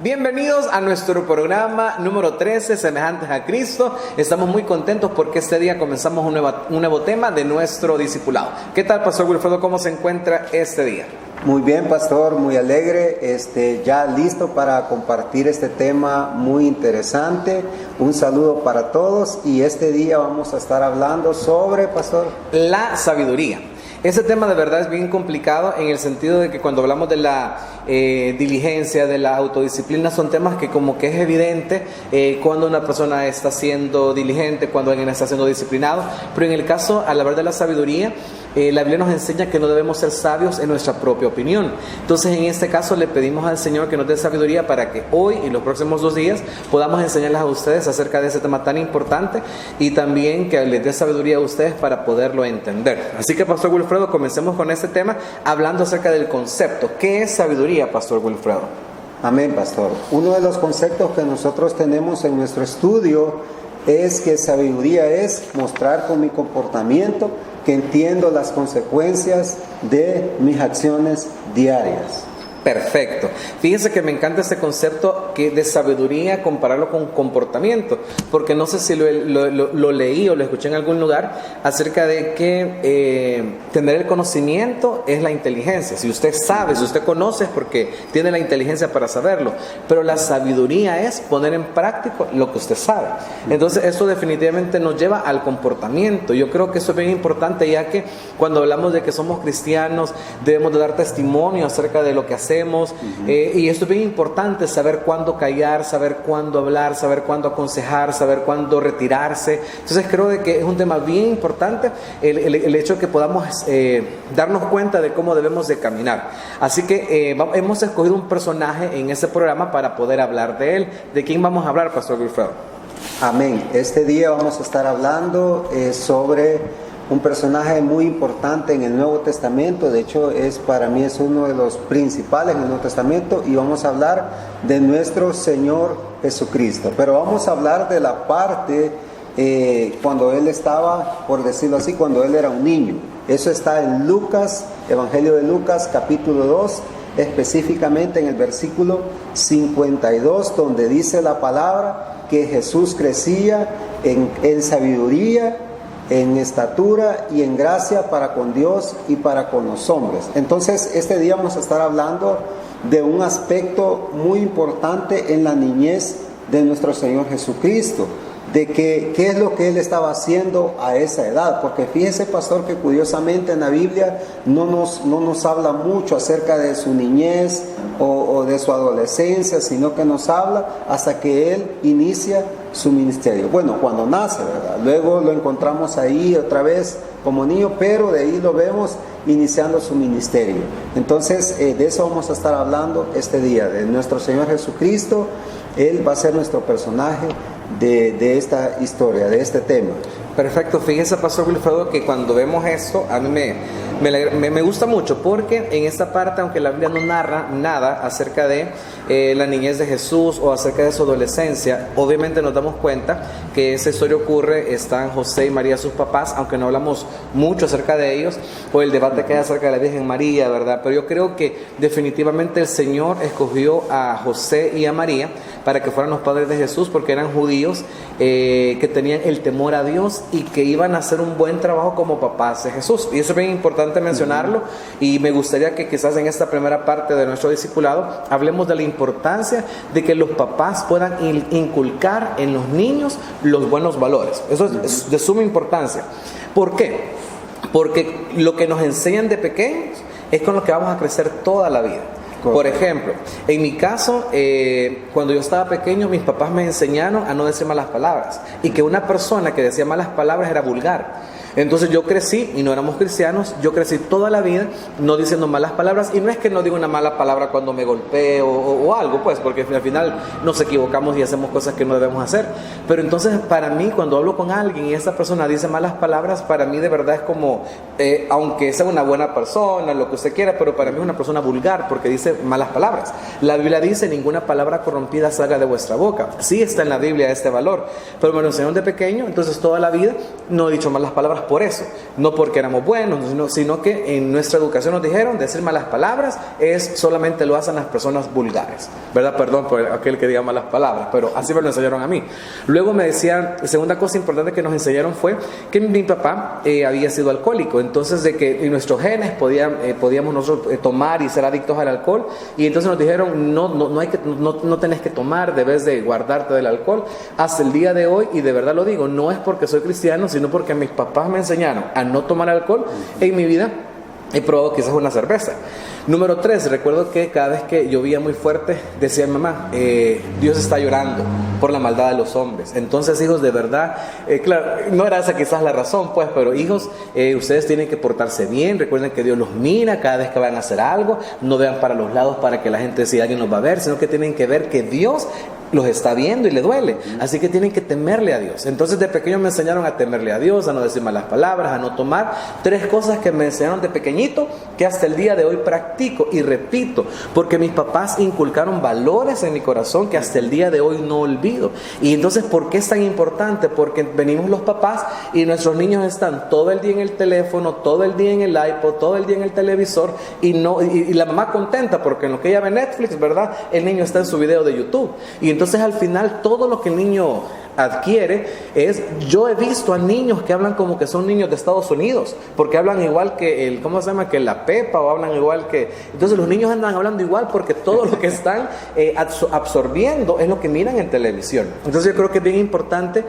Bienvenidos a nuestro programa número 13, Semejantes a Cristo. Estamos muy contentos porque este día comenzamos un nuevo tema de nuestro discipulado. ¿Qué tal, Pastor Wilfredo? ¿Cómo se encuentra este día? Muy bien, Pastor, muy alegre, ya listo para compartir este tema muy interesante. Un saludo para todos y este día vamos a estar hablando sobre, Pastor, la sabiduría. Ese tema de verdad es bien complicado en el sentido de que cuando hablamos de la diligencia, de la autodisciplina, son temas que como que es evidente cuando una persona está siendo diligente, cuando alguien está siendo disciplinado, pero en el caso, al hablar de la sabiduría, la Biblia nos enseña que no debemos ser sabios en nuestra propia opinión. Entonces, en este caso, le pedimos al Señor que nos dé sabiduría para que hoy y los próximos 2 días podamos enseñarles a ustedes acerca de ese tema tan importante y también que les dé sabiduría a ustedes para poderlo entender. Así que, Pastor Wilfredo, comencemos con este tema hablando acerca del concepto. ¿Qué es sabiduría, Pastor Wilfredo? Amén, Pastor. Uno de los conceptos que nosotros tenemos en nuestro estudio es que sabiduría es mostrar con mi comportamiento que entiendo las consecuencias de mis acciones diarias. Perfecto. Fíjense que me encanta este concepto que de sabiduría, compararlo con comportamiento, porque no sé si lo leí o lo escuché en algún lugar acerca de que tener el conocimiento es la inteligencia. Si usted sabe, si usted conoce es porque tiene la inteligencia para saberlo, pero la sabiduría es poner en práctica lo que usted sabe. Entonces eso definitivamente nos lleva al comportamiento. Yo creo que eso es bien importante, ya que cuando hablamos de que somos cristianos debemos de dar testimonio acerca de lo que hacemos. Y esto es bien importante, saber cuándo callar, saber cuándo hablar, saber cuándo aconsejar, saber cuándo retirarse. Entonces creo de que es un tema bien importante el hecho de que podamos darnos cuenta de cómo debemos de caminar. Así que hemos escogido un personaje en este programa para poder hablar de él. ¿De quién vamos a hablar, Pastor Wilfredo? Amén. Este día vamos a estar hablando sobre un personaje muy importante en el Nuevo Testamento. De hecho, para mí es uno de los principales en el Nuevo Testamento, y vamos a hablar de nuestro Señor Jesucristo. Pero vamos a hablar de la parte cuando Él estaba, por decirlo así, cuando Él era un niño. Eso está en Lucas, Evangelio de Lucas, capítulo 2, específicamente en el versículo 52, donde dice la palabra que Jesús crecía en sabiduría, en estatura y en gracia para con Dios y para con los hombres. Entonces, este día vamos a estar hablando de un aspecto muy importante en la niñez de nuestro Señor Jesucristo, de qué es lo que Él estaba haciendo a esa edad, porque fíjese, Pastor, que curiosamente en la Biblia no nos habla mucho acerca de su niñez o de su adolescencia, sino que nos habla hasta que Él inicia su ministerio. Bueno, cuando nace, ¿verdad? Luego lo encontramos ahí otra vez como niño, pero de ahí lo vemos iniciando su ministerio. Entonces, de eso vamos a estar hablando este día, de nuestro Señor Jesucristo. Él va a ser nuestro personaje de esta historia, de este tema. Perfecto. Fíjese, Pastor Wilfredo, que cuando vemos esto, a mí me gusta mucho, porque en esta parte, aunque la Biblia no narra nada acerca de la niñez de Jesús o acerca de su adolescencia, obviamente nos damos cuenta que esa historia ocurre, están José y María, sus papás, aunque no hablamos mucho acerca de ellos, o el debate que hay acerca de la Virgen María, ¿verdad? Pero yo creo que definitivamente el Señor escogió a José y a María para que fueran los padres de Jesús, porque eran judíos que tenían el temor a Dios y que iban a hacer un buen trabajo como papás de Jesús. Y eso es bien importante mencionarlo, y me gustaría que quizás en esta primera parte de nuestro discipulado hablemos de la importancia de que los papás puedan inculcar en los niños los buenos valores. Eso es de suma importancia. ¿Por qué? Porque lo que nos enseñan de pequeños es con lo que vamos a crecer toda la vida. Por ejemplo, en mi caso, cuando yo estaba pequeño, mis papás me enseñaron a no decir malas palabras, y que una persona que decía malas palabras era vulgar. Entonces yo crecí, y no éramos cristianos, yo crecí toda la vida no diciendo malas palabras, y no es que no diga una mala palabra cuando me golpeo o algo, pues, porque al final nos equivocamos y hacemos cosas que no debemos hacer. Pero entonces, para mí, cuando hablo con alguien y esa persona dice malas palabras, para mí de verdad es como, aunque sea una buena persona, lo que usted quiera, pero para mí es una persona vulgar porque dice malas palabras. La Biblia dice: ninguna palabra corrompida salga de vuestra boca. Sí está en la Biblia este valor, pero me lo enseñaron de pequeño, entonces toda la vida no he dicho malas palabras por eso, no porque éramos buenos, sino que en nuestra educación nos dijeron decir malas palabras solamente lo hacen las personas vulgares, ¿verdad? Perdón por aquel que diga malas palabras, pero así me lo enseñaron a mí. Luego me decían, segunda cosa importante que nos enseñaron fue que mi papá había sido alcohólico, entonces de que en nuestros genes podíamos nosotros tomar y ser adictos al alcohol, y entonces nos dijeron no tenés que tomar, debes de guardarte del alcohol. Hasta el día de hoy, y de verdad lo digo, no es porque soy cristiano, sino porque mis papás me enseñaron a no tomar alcohol. En mi vida he probado quizás una cerveza. Número 3, recuerdo que cada vez que llovía muy fuerte, decía mi mamá, Dios está llorando por la maldad de los hombres. Entonces, hijos, de verdad, claro, no era esa quizás la razón, pues, pero hijos, ustedes tienen que portarse bien. Recuerden que Dios los mira cada vez que van a hacer algo. No vean para los lados para que la gente si alguien los va a ver, sino que tienen que ver que Dios los está viendo y le duele, así que tienen que temerle a Dios. Entonces de pequeño me enseñaron a temerle a Dios, a no decir malas palabras, a no tomar. 3 cosas que me enseñaron de pequeñito que hasta el día de hoy practico y repito, porque mis papás inculcaron valores en mi corazón que hasta el día de hoy no olvido. Y entonces, ¿por qué es tan importante? Porque venimos los papás y nuestros niños están todo el día en el teléfono, todo el día en el iPod, todo el día en el televisor, y la mamá contenta porque en lo que ella ve Netflix, ¿verdad? El niño está en su video de YouTube. Y entonces al final todo lo que el niño adquiere yo he visto a niños que hablan como que son niños de Estados Unidos, porque hablan igual que que la Pepa, o hablan igual que, entonces los niños andan hablando igual porque todo lo que están absorbiendo es lo que miran en televisión. Entonces yo creo que es bien importante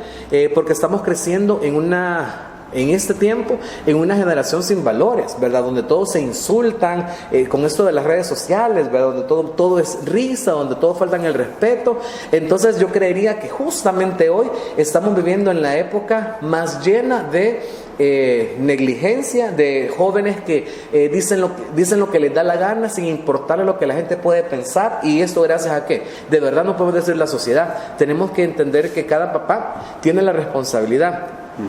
porque estamos creciendo en este tiempo, en una generación sin valores, ¿verdad? Donde todos se insultan, con esto de las redes sociales, ¿verdad? Donde todo es risa, donde todos faltan el respeto. Entonces yo creería que justamente hoy estamos viviendo en la época más llena de negligencia, de jóvenes que dicen lo que les da la gana sin importarle lo que la gente puede pensar. Y esto gracias a que de verdad no podemos decir la sociedad. Tenemos que entender que cada papá tiene la responsabilidad.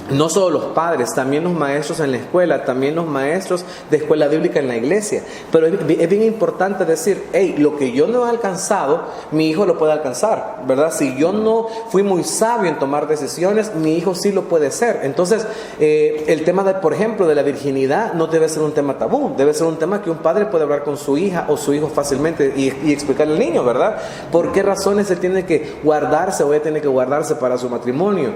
No solo los padres, también los maestros en la escuela, también los maestros de escuela bíblica en la iglesia. Pero es bien importante decir, lo que yo no he alcanzado, mi hijo lo puede alcanzar, ¿verdad? Si yo no fui muy sabio en tomar decisiones, mi hijo sí lo puede ser. Entonces, el tema por ejemplo, de la virginidad no debe ser un tema tabú, debe ser un tema que un padre puede hablar con su hija o su hijo fácilmente y explicarle al niño, ¿verdad? ¿Por qué razones él tiene que guardarse o ella tiene que guardarse para su matrimonio?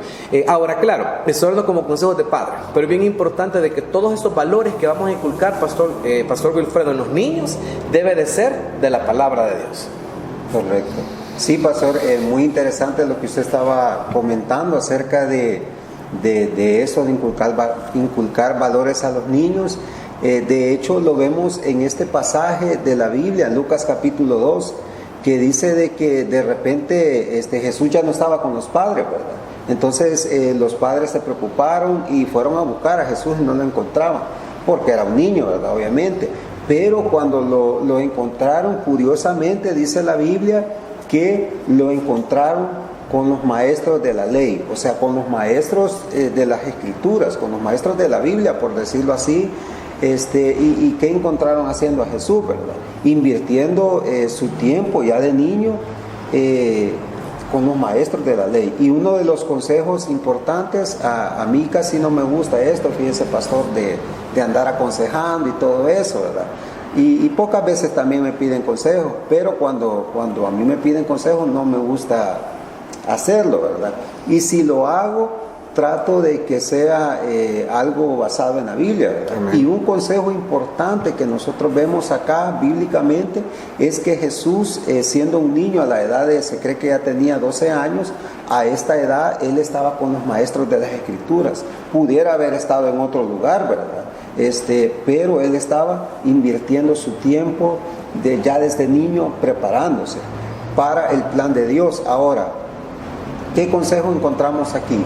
Ahora, claro, eso como consejos de padre, pero es bien importante de que todos estos valores que vamos a inculcar, Pastor Wilfredo, en los niños, debe de ser de la palabra de Dios. Correcto. Sí, Pastor, muy interesante lo que usted estaba comentando acerca de eso, de inculcar valores a los niños. De hecho, lo vemos en este pasaje de la Biblia, Lucas capítulo 2, que dice de que de repente Jesús ya no estaba con los padres, ¿verdad? Entonces los padres se preocuparon y fueron a buscar a Jesús y no lo encontraban, porque era un niño, ¿verdad? Obviamente. Pero cuando lo encontraron, curiosamente dice la Biblia que lo encontraron con los maestros de la ley, o sea, con los maestros de las escrituras, con los maestros de la Biblia, por decirlo así. ¿Y qué encontraron haciendo a Jesús, verdad? Invirtiendo su tiempo ya de niño con los maestros de la ley. Y uno de los consejos importantes, a mí casi no me gusta esto, fíjese, pastor, de andar aconsejando y todo eso, ¿verdad? Y pocas veces también me piden consejos, pero cuando a mí me piden consejos no me gusta hacerlo, ¿verdad? Y si lo hago, trato de que sea algo basado en la Biblia, ¿verdad? Y un consejo importante que nosotros vemos acá bíblicamente es que Jesús, siendo un niño a la edad se cree que ya tenía 12 años, a esta edad él estaba con los maestros de las escrituras. Pudiera haber estado en otro lugar, ¿verdad? Pero él estaba invirtiendo su tiempo ya desde niño preparándose para el plan de Dios. Ahora, ¿qué consejo encontramos aquí?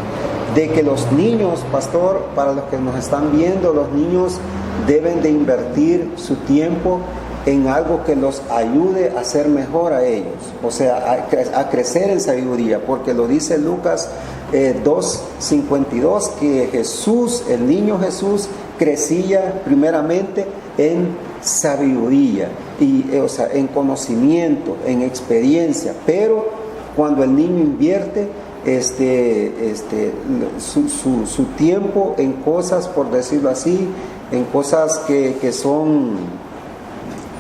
De que los niños, pastor, para los que nos están viendo, los niños deben de invertir su tiempo en algo que los ayude a ser mejor a ellos, o sea, a crecer en sabiduría, porque lo dice Lucas 2:52, que Jesús, el niño Jesús, crecía primeramente en sabiduría, o sea, en conocimiento, en experiencia, pero cuando el niño invierte su tiempo en cosas, por decirlo así, en cosas que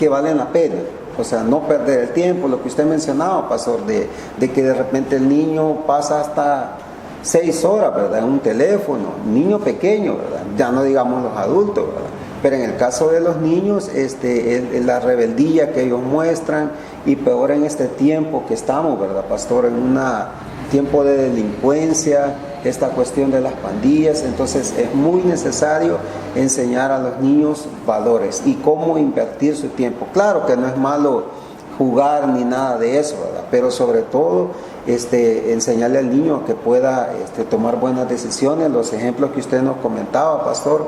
valen la pena. O sea, no perder el tiempo, lo que usted mencionaba, pastor, de que de repente el niño pasa hasta 6 horas, ¿verdad?, en un teléfono, niño pequeño, ¿verdad?, ya no digamos los adultos, ¿verdad? Pero en el caso de los niños, la rebeldía que ellos muestran, y peor en este tiempo que estamos, ¿verdad, pastor?, en un tiempo de delincuencia, esta cuestión de las pandillas. Entonces es muy necesario enseñar a los niños valores y cómo invertir su tiempo. Claro que no es malo jugar ni nada de eso, ¿verdad?, pero sobre todo enseñarle al niño que pueda tomar buenas decisiones, los ejemplos que usted nos comentaba, pastor,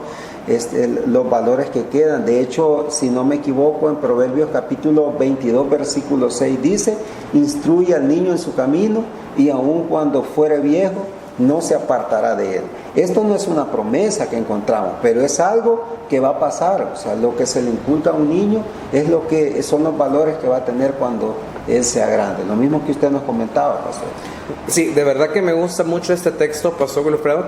los valores que quedan. De hecho, si no me equivoco, en Proverbios capítulo 22, versículo 6 dice: instruye al niño en su camino, y aun cuando fuere viejo, no se apartará de él. Esto no es una promesa que encontramos, pero es algo que va a pasar. O sea, lo que se le inculca a un niño es lo que son los valores que va a tener cuando él sea grande. Lo mismo que usted nos comentaba, pastor. Sí, de verdad que me gusta mucho este texto, pastor Wilfredo,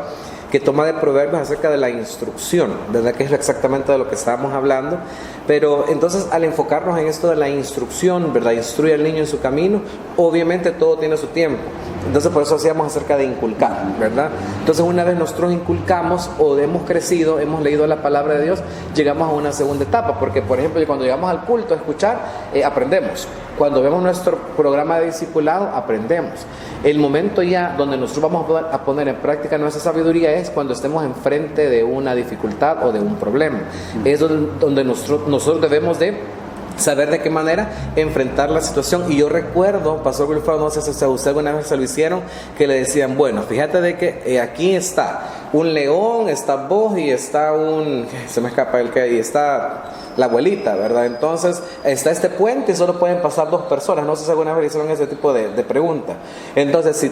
que toma de Proverbios acerca de la instrucción, ¿verdad?, que es exactamente de lo que estábamos hablando. Pero entonces, al enfocarnos en esto de la instrucción, ¿verdad?, instruye al niño en su camino, obviamente todo tiene su tiempo. Entonces, por eso hacíamos acerca de inculcar, ¿verdad? Entonces, una vez nosotros inculcamos o hemos crecido, hemos leído la palabra de Dios, llegamos a una segunda etapa. Porque, por ejemplo, cuando llegamos al culto a escuchar, aprendemos. Cuando vemos nuestro programa de discipulado, aprendemos. El momento ya donde nosotros vamos a poner en práctica nuestra sabiduría es cuando estemos enfrente de una dificultad o de un problema. Es donde nosotros debemos de saber de qué manera enfrentar la situación. Y yo recuerdo, pastor Wilfredo, no sé si usted alguna vez se lo hicieron, que le decían: bueno, fíjate de que aquí está un león, está vos y está se me escapa el que, y está la abuelita, ¿verdad? Entonces está este puente y solo pueden pasar 2 personas. No sé si alguna vez le hicieron ese tipo de pregunta. Entonces, si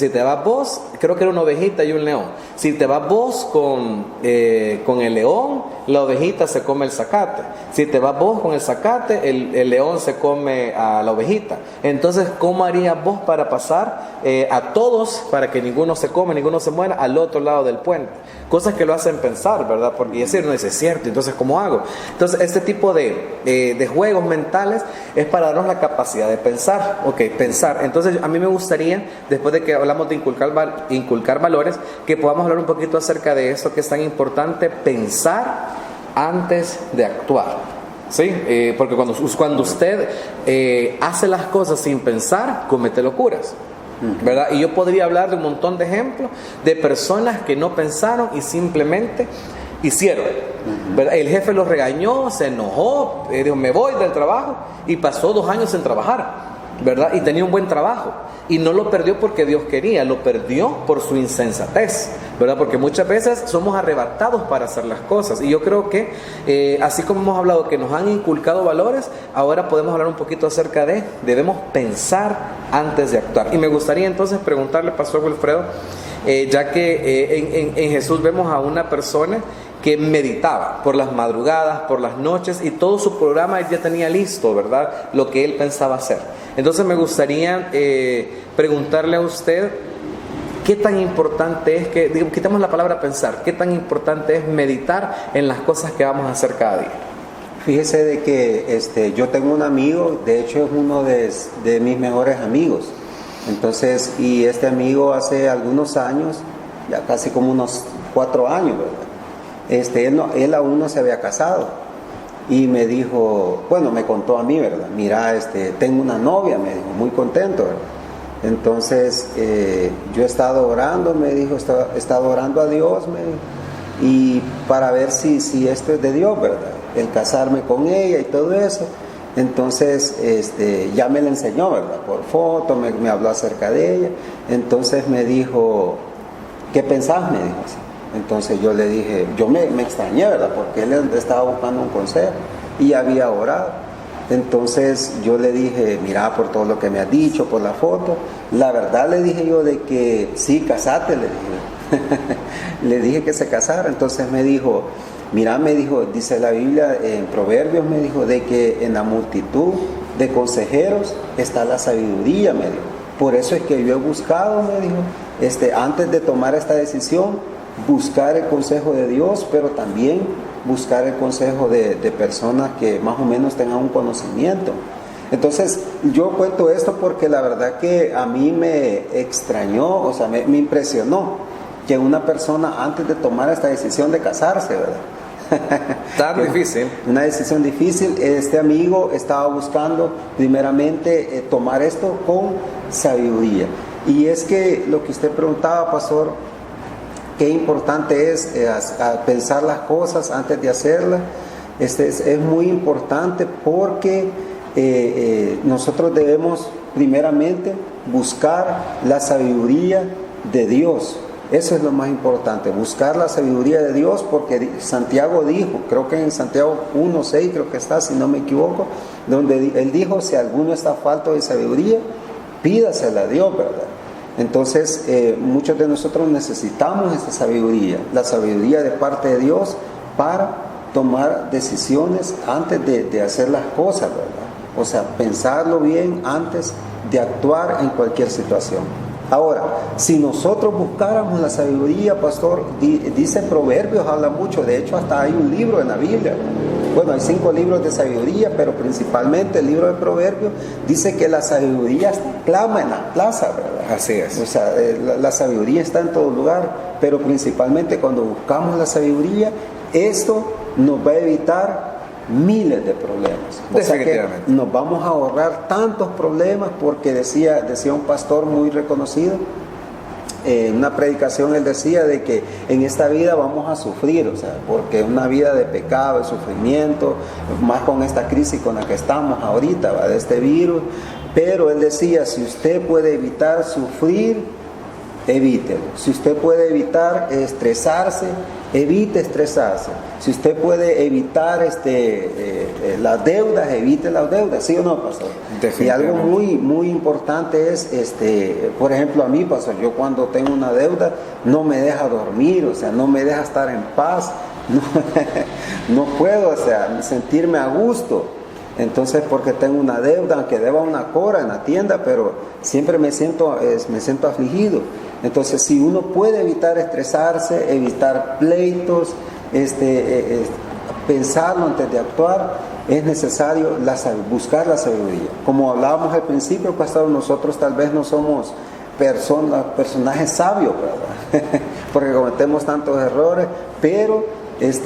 te vas vos, creo que era una ovejita y un león. Si te vas vos con el león, la ovejita se come el zacate. Si te vas vos con el zacate, el león se come a la ovejita. Entonces, ¿cómo harías vos para pasar a todos, para que ninguno se come, ninguno se muera, al otro lado del puente? Cosas que lo hacen pensar, ¿verdad? Porque decir, no, es cierto, entonces ¿cómo hago? Entonces, este tipo de juegos mentales es para darnos la capacidad de pensar. Ok, pensar. Entonces, a mí me gustaría, después de que hablamos de inculcar valores, que podamos hablar un poquito acerca de esto que es tan importante: pensar antes de actuar. ¿Sí? Porque cuando usted hace las cosas sin pensar, comete locuras, ¿verdad? Y yo podría hablar de un montón de ejemplos de personas que no pensaron y simplemente hicieron, ¿verdad? El jefe los regañó, se enojó, dijo: me voy del trabajo, y pasó 2 años sin trabajar, ¿verdad? Y tenía un buen trabajo, y no lo perdió porque Dios quería, lo perdió por su insensatez, ¿verdad? Porque muchas veces somos arrebatados para hacer las cosas. Y yo creo que así como hemos hablado que nos han inculcado valores, ahora podemos hablar un poquito acerca de debemos pensar antes de actuar. Y me gustaría entonces preguntarle, pastor Wilfredo, ya que en Jesús vemos a una persona que meditaba por las madrugadas, por las noches, y todo su programa él ya tenía listo, ¿verdad?, lo que él pensaba hacer. Entonces me gustaría preguntarle a usted, ¿qué tan importante es quitamos la palabra pensar, qué tan importante es meditar en las cosas que vamos a hacer cada día? Fíjese de que yo tengo un amigo, de hecho es uno de mis mejores amigos. Entonces, y este amigo hace algunos años, ya casi como unos 4 años, ¿verdad? Él aún no se había casado. Y me dijo, bueno, me contó a mí, ¿verdad? Mira, tengo una novia, me dijo, muy contento, ¿verdad? Entonces, yo he estado orando, me dijo, he estado orando a Dios, me dijo, y para ver si esto es de Dios, ¿verdad? El casarme con ella y todo eso. Entonces, ya me la enseñó, ¿verdad? Por foto, me habló acerca de ella. Entonces me dijo, ¿qué pensás? Me dijo así. Entonces yo le dije, yo me extrañé, ¿verdad? Porque él estaba buscando un consejo y había orado. Entonces yo le dije, mira, por todo lo que me has dicho, por la foto, la verdad le dije yo de que sí, casate, le dije. Le dije que se casara. Entonces me dijo, mira, me dijo, dice la Biblia en Proverbios, me dijo, de que en la multitud de consejeros está la sabiduría, me dijo. Por eso es que yo he buscado, me dijo, antes de tomar esta decisión, buscar el consejo de Dios, pero también buscar el consejo de personas que más o menos tengan un conocimiento. Entonces, yo cuento esto porque la verdad que a mí me extrañó, o sea, me impresionó que una persona antes de tomar esta decisión de casarse, ¿verdad? Tan difícil. Una decisión difícil. Este amigo estaba buscando primeramente tomar esto con sabiduría. Y es que lo que usted preguntaba, pastor, qué importante es pensar las cosas antes de hacerlas. Es muy importante porque nosotros debemos primeramente buscar la sabiduría de Dios. Eso es lo más importante, buscar la sabiduría de Dios, porque Santiago dijo, creo que en Santiago 1:6 creo que está, si no me equivoco, donde él dijo, si alguno está falto de sabiduría, pídasela a Dios, ¿verdad? Entonces, muchos de nosotros necesitamos esa sabiduría, la sabiduría de parte de Dios para tomar decisiones antes de hacer las cosas, ¿verdad? O sea, pensarlo bien antes de actuar en cualquier situación. Ahora, si nosotros buscáramos la sabiduría, pastor, dice Proverbios, habla mucho, de hecho hasta hay un libro en la Biblia. Bueno, hay 5 libros de sabiduría, pero principalmente el libro de Proverbios dice que la sabiduría clama en la plaza, ¿verdad? Así es. O sea, la sabiduría está en todo lugar, pero principalmente cuando buscamos la sabiduría, esto nos va a evitar miles de problemas. O sea que nos vamos a ahorrar tantos problemas, porque decía un pastor muy reconocido, en una predicación él decía de que en esta vida vamos a sufrir, o sea, porque es una vida de pecado, de sufrimiento, más con esta crisis con la que estamos ahorita, ¿va? De este virus, pero él decía, si usted puede evitar sufrir, evítelo. Si usted puede evitar estresarse, evite estresarse. Si usted puede evitar las deudas, evite las deudas, ¿sí o no, pastor? Y algo muy, muy importante es, por ejemplo, a mí, pastor, yo cuando tengo una deuda no me deja dormir, o sea, no me deja estar en paz, no puedo, o sea, sentirme a gusto. Entonces, porque tengo una deuda, aunque deba una cora en la tienda, pero siempre me siento afligido. Entonces, si uno puede evitar estresarse, evitar pleitos, pensarlo antes de actuar, es necesario buscar la sabiduría. Como hablábamos al principio, pastor, nosotros tal vez no somos personajes sabios, ¿verdad? Porque cometemos tantos errores, pero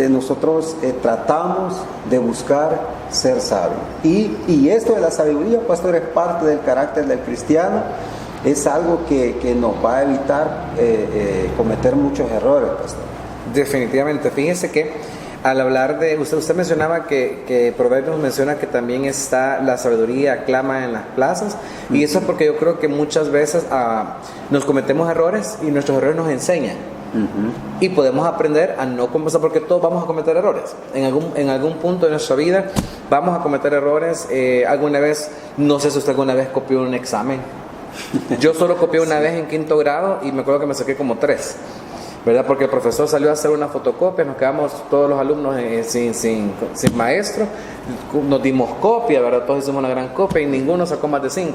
nosotros tratamos de buscar ser sabios. Y esto de la sabiduría, pastor, es parte del carácter del cristiano. Es algo que nos va a evitar cometer muchos errores, pastor. Definitivamente. Fíjese que al hablar de, usted mencionaba que Proverbios menciona que también está la sabiduría clama en las plazas, y eso es porque yo creo que muchas veces nos cometemos errores y nuestros errores nos enseñan. Y podemos aprender a no comenzar, porque todos vamos a cometer errores en algún punto de nuestra vida. Vamos a cometer errores. Alguna vez, no sé si usted alguna vez copió un examen. Yo solo copié una vez en 5º grado y me acuerdo que me saqué como 3, ¿verdad? Porque el profesor salió a hacer una fotocopia, nos quedamos todos los alumnos sin maestro, nos dimos copia, ¿verdad? Todos hicimos una gran copia y ninguno sacó más de 5.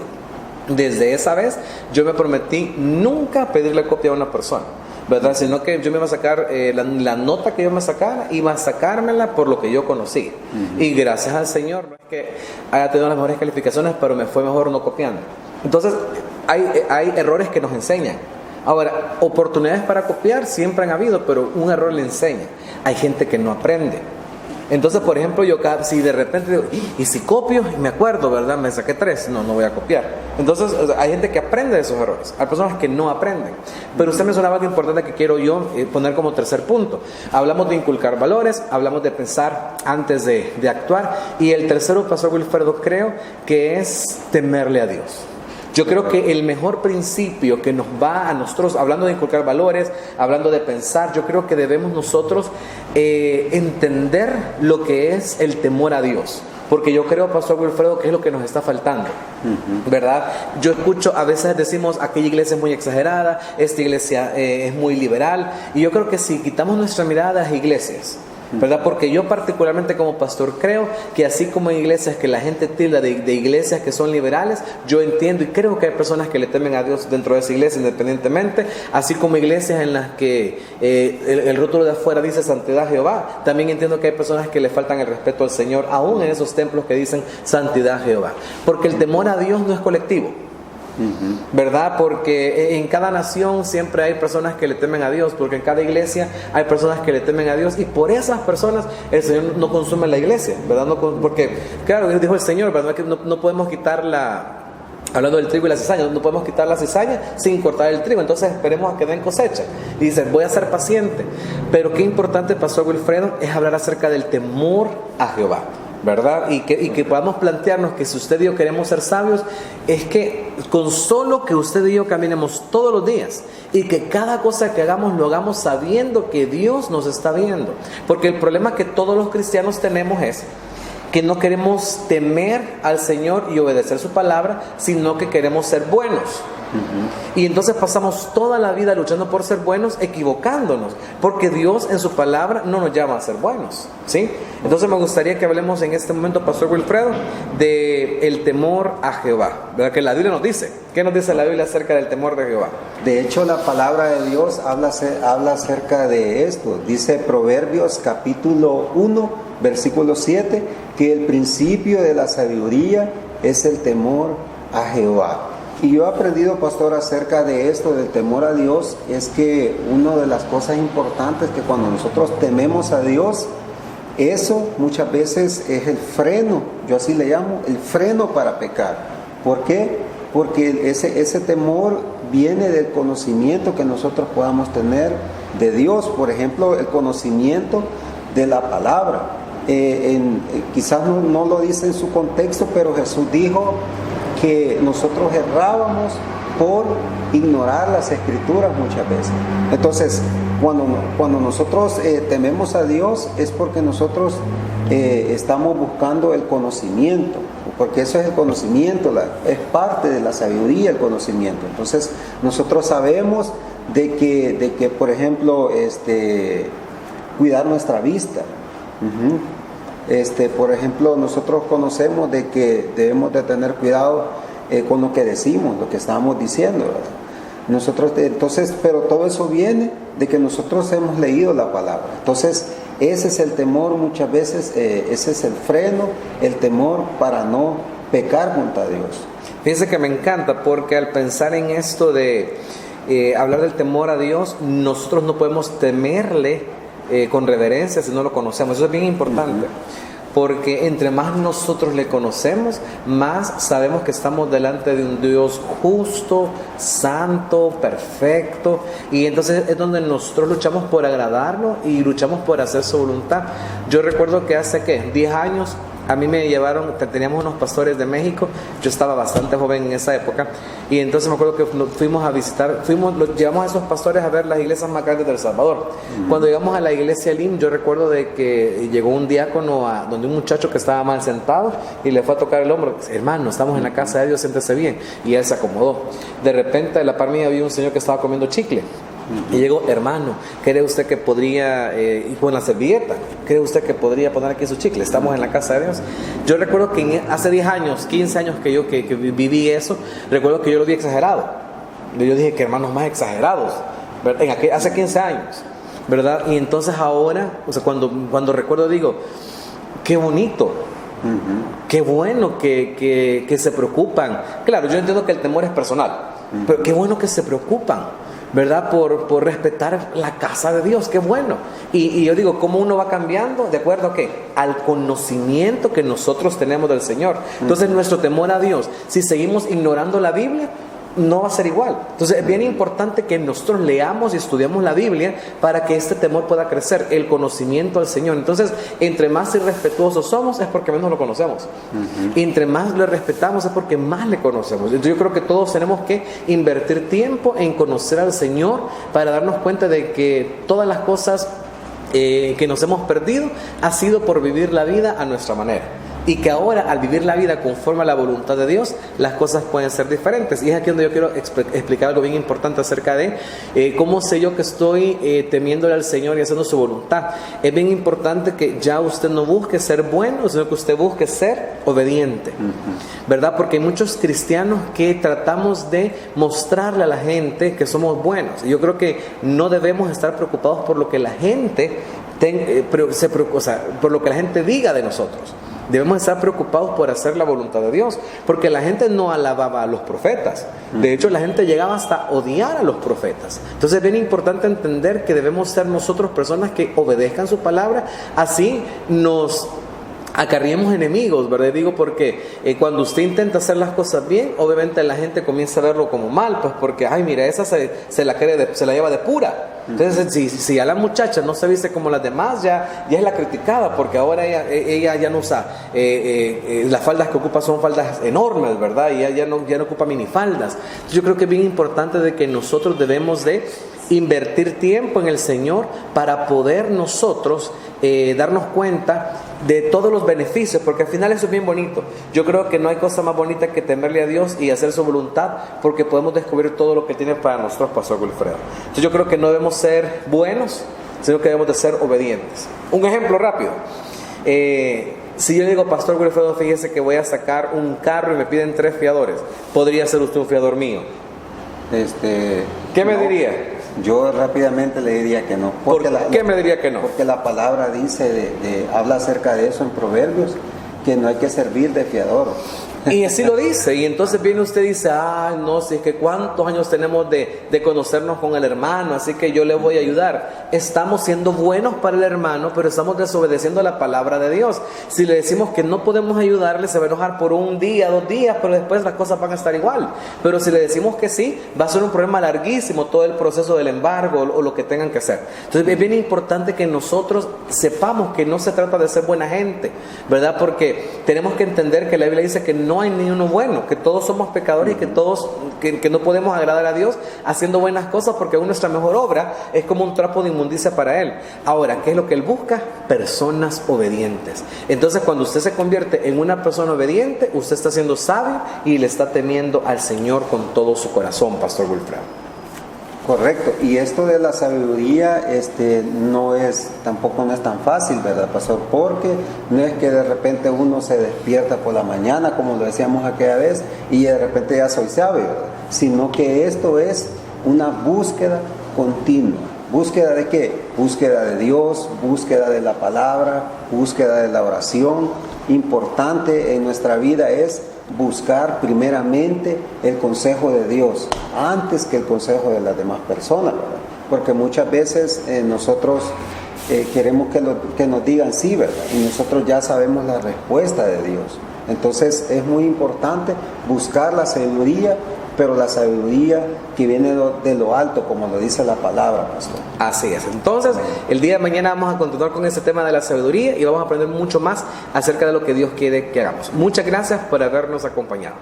Desde esa vez yo me prometí nunca pedirle copia a una persona, ¿verdad? Sino que yo me iba a sacar la nota que yo me sacara, iba a sacármela por lo que yo conocí. Y gracias al Señor, no es que haya tenido las mejores calificaciones, pero me fue mejor no copiando. Entonces hay errores que nos enseñan. Ahora, oportunidades para copiar siempre han habido, pero un error le enseña. Hay gente que no aprende. Entonces, por ejemplo, yo si de repente digo, y si copio, me acuerdo, ¿verdad? Me saqué 3, no voy a copiar. Entonces, hay gente que aprende de esos errores. Hay personas que no aprenden. Pero usted mencionaba algo importante que quiero yo poner como tercer punto. Hablamos de inculcar valores, hablamos de pensar antes de actuar. Y el tercero, pastor Wilfredo, creo que es temerle a Dios. Yo creo que el mejor principio que nos va a nosotros, hablando de inculcar valores, hablando de pensar, yo creo que debemos nosotros entender lo que es el temor a Dios. Porque yo creo, pastor Wilfredo, que es lo que nos está faltando, ¿verdad? Yo escucho, a veces decimos, aquella iglesia es muy exagerada, esta iglesia es muy liberal. Y yo creo que si quitamos nuestra mirada a las iglesias ¿verdad? Porque yo particularmente como pastor creo que así como hay iglesias que la gente tilda de iglesias que son liberales, yo entiendo y creo que hay personas que le temen a Dios dentro de esa iglesia independientemente, así como iglesias en las que el rótulo de afuera dice santidad a Jehová, también entiendo que hay personas que le faltan el respeto al Señor, aún en esos templos que dicen santidad a Jehová, porque el temor a Dios no es colectivo. ¿Verdad? Porque en cada nación siempre hay personas que le temen a Dios, porque en cada iglesia hay personas que le temen a Dios y por esas personas el Señor no consume la iglesia, ¿verdad? Porque, claro, dijo el Señor, ¿verdad? Que no podemos quitar hablando del trigo y la cizaña, no podemos quitar la cizaña sin cortar el trigo, entonces esperemos a que den cosecha. Y dice, voy a ser paciente. Pero qué importante, Pastor Wilfredo, es hablar acerca del temor a Jehová, ¿verdad? Y que podamos plantearnos que si usted y yo queremos ser sabios, es que con solo que usted y yo caminemos todos los días y que cada cosa que hagamos lo hagamos sabiendo que Dios nos está viendo. Porque el problema que todos los cristianos tenemos es que no queremos temer al Señor y obedecer su palabra, sino que queremos ser buenos. Y entonces pasamos toda la vida luchando por ser buenos, equivocándonos, porque Dios en su palabra no nos llama a ser buenos, ¿sí? Entonces me gustaría que hablemos en este momento, Pastor Wilfredo, de el temor a Jehová, ¿verdad? Que la Biblia nos dice. ¿Qué nos dice la Biblia acerca del temor de Jehová? De hecho, la palabra de Dios habla acerca de esto. Dice Proverbios capítulo 1, versículo 7, que el principio de la sabiduría es el temor a Jehová. Y yo he aprendido, pastor, acerca de esto, del temor a Dios, es que una de las cosas importantes que cuando nosotros tememos a Dios, eso muchas veces es el freno, yo así le llamo, el freno para pecar. ¿Por qué? Porque ese temor viene del conocimiento que nosotros podamos tener de Dios. Por ejemplo, el conocimiento de la palabra. Quizás no lo dice en su contexto, pero Jesús dijo que nosotros errábamos por ignorar las escrituras muchas veces. Entonces, cuando nosotros tememos a Dios es porque nosotros estamos buscando el conocimiento, porque eso es el conocimiento, es parte de la sabiduría el conocimiento. Entonces, nosotros sabemos de que por ejemplo, cuidar nuestra vista. Por ejemplo, nosotros conocemos de que debemos de tener cuidado con lo que decimos, lo que estamos diciendo, ¿verdad? Pero todo eso viene de que nosotros hemos leído la palabra. Entonces, ese es el temor muchas veces, ese es el freno, el temor para no pecar contra Dios. Fíjense que me encanta porque al pensar en esto de hablar del temor a Dios, nosotros no podemos temerle con reverencia si no lo conocemos. Eso es bien importante, porque entre más nosotros le conocemos, más sabemos que estamos delante de un Dios justo, santo, perfecto, y entonces es donde nosotros luchamos por agradarlo y luchamos por hacer su voluntad. Yo recuerdo que hace 10 años a mí me llevaron, teníamos unos pastores de México, yo estaba bastante joven en esa época, y entonces me acuerdo que fuimos a visitar, llevamos a esos pastores a ver las iglesias más grandes de El Salvador. Cuando llegamos a la iglesia Elim, yo recuerdo de que llegó un diácono donde un muchacho que estaba mal sentado y le fue a tocar el hombro. Hermano, estamos en la casa de Dios, siéntese bien. Y él se acomodó. De repente, a la par mía había un señor que estaba comiendo chicle. Y llegó, hermano, ¿cree usted que podría, y con la servilleta, cree usted que podría poner aquí su chicle? Estamos en la casa de Dios. Yo recuerdo que hace 10 años, 15 años que yo que viví eso, recuerdo que yo lo vi exagerado. Yo dije que hermanos más exagerados, hace 15 años, ¿verdad? Y entonces ahora, o sea, cuando recuerdo digo, qué bonito. Qué bueno que se preocupan. Claro, yo entiendo que el temor es personal, pero qué bueno que se preocupan, ¿verdad? Por respetar la casa de Dios, qué bueno. Y yo digo, ¿cómo uno va cambiando? ¿De acuerdo a qué? Al conocimiento que nosotros tenemos del Señor. Entonces nuestro temor a Dios, si seguimos ignorando la Biblia, no va a ser igual. Entonces es bien importante que nosotros leamos y estudiamos la Biblia para que este temor pueda crecer, el conocimiento al Señor. Entonces, entre más irrespetuosos somos es porque menos lo conocemos. Y entre más lo respetamos es porque más le conocemos. Entonces yo creo que todos tenemos que invertir tiempo en conocer al Señor para darnos cuenta de que todas las cosas que nos hemos perdido ha sido por vivir la vida a nuestra manera. y que ahora al vivir la vida conforme a la voluntad de Dios, las cosas pueden ser diferentes. Y es aquí donde yo quiero explicar algo bien importante acerca de cómo sé yo que estoy temiéndole al Señor y haciendo su voluntad. Es bien importante que ya usted no busque ser bueno, sino que usted busque ser obediente, ¿verdad? Porque hay muchos cristianos que tratamos de mostrarle a la gente que somos buenos. Yo creo que no debemos estar preocupados por lo que la gente por lo que la gente diga de nosotros. Debemos estar preocupados por hacer la voluntad de Dios, porque la gente no alababa a los profetas. De hecho, la gente llegaba hasta odiar a los profetas. Entonces es bien importante entender que debemos ser nosotros personas que obedezcan su palabra, así nos acarriemos enemigos, ¿verdad? Digo porque cuando usted intenta hacer las cosas bien, obviamente la gente comienza a verlo como mal, pues porque, ay, mira, esa se la lleva de pura. Entonces, si a la muchacha no se viste como las demás, ya es la criticada, porque ahora ella ya no usa, las faldas que ocupa son faldas enormes, ¿verdad? Y ella ya no ocupa minifaldas. Entonces, yo creo que es bien importante de que nosotros debemos de invertir tiempo en el Señor para poder nosotros darnos cuenta de todos los beneficios, porque al final eso es bien bonito. Yo creo que no hay cosa más bonita que temerle a Dios y hacer su voluntad, porque podemos descubrir todo lo que tiene para nosotros Pastor Wilfredo. Entonces yo creo que no debemos ser buenos, sino que debemos de ser obedientes. Un ejemplo rápido. Si yo le digo, Pastor Wilfredo, fíjese que voy a sacar un carro y me piden 3 fiadores, ¿podría ser usted un fiador mío? ¿Qué me diría? Yo rápidamente le diría que no. ¿Por qué me diría que no? Porque la palabra dice, habla acerca de eso en Proverbios, que no hay que servir de fiador. Y así lo dice, y entonces viene usted y dice, no, si es que cuántos años tenemos de conocernos con el hermano, así que yo le voy a ayudar. Estamos siendo buenos para el hermano, pero estamos desobedeciendo la palabra de Dios. Si le decimos que no podemos ayudarle, se va a enojar por 1 día, 2 días, pero después las cosas van a estar igual. Pero si le decimos que sí, va a ser un problema larguísimo todo el proceso del embargo o lo que tengan que hacer. Entonces es bien importante que nosotros sepamos que no se trata de ser buena gente, ¿verdad? Porque tenemos que entender que la Biblia dice que no hay ni uno bueno, que todos somos pecadores y que todos que no podemos agradar a Dios haciendo buenas cosas, porque aún nuestra mejor obra es como un trapo de inmundicia para Él. Ahora, ¿qué es lo que Él busca? Personas obedientes. Entonces, cuando usted se convierte en una persona obediente, usted está siendo sabio y le está temiendo al Señor con todo su corazón, Pastor Wilfredo. Correcto, y esto de la sabiduría tampoco no es tan fácil, ¿verdad, pastor? Porque no es que de repente uno se despierta por la mañana, como lo decíamos aquella vez, y de repente ya soy sabio, ¿verdad? Sino que esto es una búsqueda continua. ¿Búsqueda de qué? Búsqueda de Dios, búsqueda de la palabra, búsqueda de la oración. Importante en nuestra vida es buscar primeramente el consejo de Dios antes que el consejo de las demás personas, ¿verdad? Porque muchas veces nosotros queremos que nos digan sí, ¿verdad? Y nosotros ya sabemos la respuesta de Dios. Entonces es muy importante buscar la sabiduría, pero la sabiduría que viene de lo alto, como lo dice la palabra, pastor. Así es. Entonces, el día de mañana vamos a continuar con ese tema de la sabiduría y vamos a aprender mucho más acerca de lo que Dios quiere que hagamos. Muchas gracias por habernos acompañado.